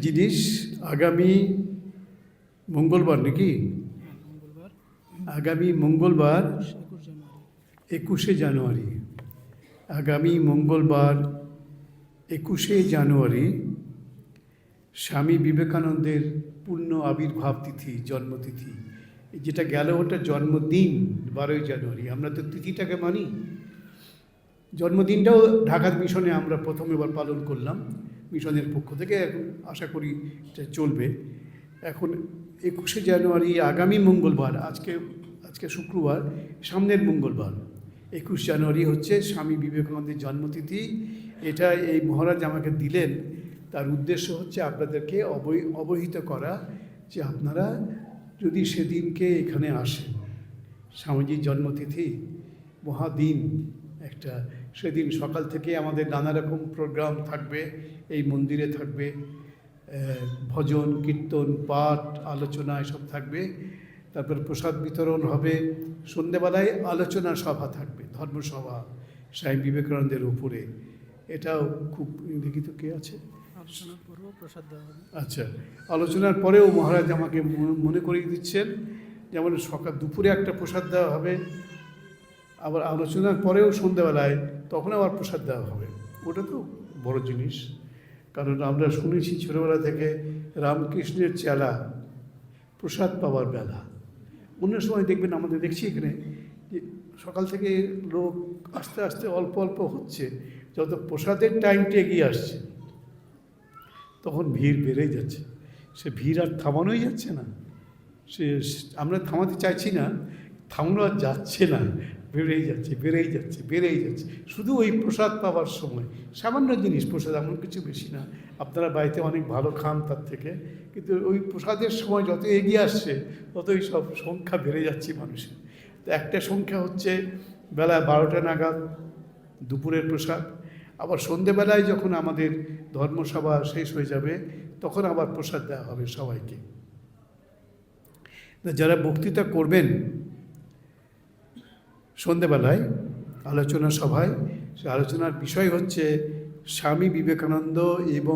জিনিস আগামী মঙ্গলবার নাকি আগামী মঙ্গলবার 21শে জানুয়ারি আগামী মঙ্গলবার 21শে জানুয়ারি স্বামী বিবেকানন্দের পূর্ণ আবির্ভাব তিথি, জন্মতিথি। যেটা গেল ওটা জন্মদিন 12ই জানুয়ারি। আমরা তো তিথিটাকে মানি। জন্মদিনটাও ঢাকার মিশনে আমরা প্রথমবার পালন করলাম মিশনের পক্ষ থেকে। এখন আশা করি এটা চলবে। এখন 21শে জানুয়ারি আগামী মঙ্গলবার, আজকে শুক্রবার, সামনের মঙ্গলবার 21 জানুয়ারি হচ্ছে স্বামী বিবেকানন্দের জন্মতিথি। এটা এই মহারাজ আমাকে দিলেন, তার উদ্দেশ্য হচ্ছে আপনাদেরকে অবহিত করা যে আপনারা যদি সেদিনকে এখানে আসেন, স্বামীজির জন্মতিথি মহাদিন একটা। সেদিন সকাল থেকে আমাদের নানা রকম প্রোগ্রাম থাকবে, এই মন্দিরে থাকবে ভজন, কীর্তন, পাঠ, আলোচনা এসব থাকবে। তারপর প্রসাদ বিতরণ হবে। সন্ধ্যেবেলায় আলোচনা সভা থাকবে, ধর্মসভা স্বামী বিবেকানন্দের উপরে। এটাও খুব লিখিত কে আছে। আলোচনার পরেও প্রসাদ দেওয়া হবে। আচ্ছা, আলোচনার পরেও মহারাজ আমাকে মনে করিয়ে দিচ্ছেন, যেমন দুপুরে একটা প্রসাদ দেওয়া হবে, আবার আলোচনার পরেও সন্ধ্যাবেলায় তখন আবার প্রসাদ দেওয়া হবে। ওটা তো বড় জিনিস, কারণ আমরা শুনেছি ছোটোবেলা থেকে রামকৃষ্ণের চেলা প্রসাদ পাওয়ার বেলা। অন্য সময় দেখবেন, আমাদের দেখছি এখানে যে সকাল থেকে লোক আস্তে আস্তে অল্প অল্প হচ্ছে, যত প্রসাদের টাইমটা এগিয়ে আসছে তখন ভিড় বেড়েই যাচ্ছে। সে ভিড় আর থামানোই যাচ্ছে না। আমরা থামাতে চাইছি না, থামানো আর যাচ্ছে না, বেড়েই যাচ্ছে। শুধু ওই প্রসাদ পাওয়ার সময় সামান্য জিনিস, প্রসাদ এমন কিছু বেশি না, আপনারা বাড়িতে অনেক ভালো খান তার থেকে, কিন্তু ওই প্রসাদের সময় যত এগিয়ে আসছে ততই সব সংখ্যা বেড়ে যাচ্ছে মানুষের। তো একটা সংখ্যা হচ্ছে বেলা 12টা নাগাদ দুপুরের প্রসাদ, আবার সন্ধেবেলায় যখন আমাদের ধর্মসভা শেষ হয়ে যাবে তখন আবার প্রসাদ দেওয়া হবে সবাইকে। যারা বক্তৃতা করবেন সন্ধেবেলায় আলোচনা সভায়, সে আলোচনার বিষয় হচ্ছে স্বামী বিবেকানন্দ এবং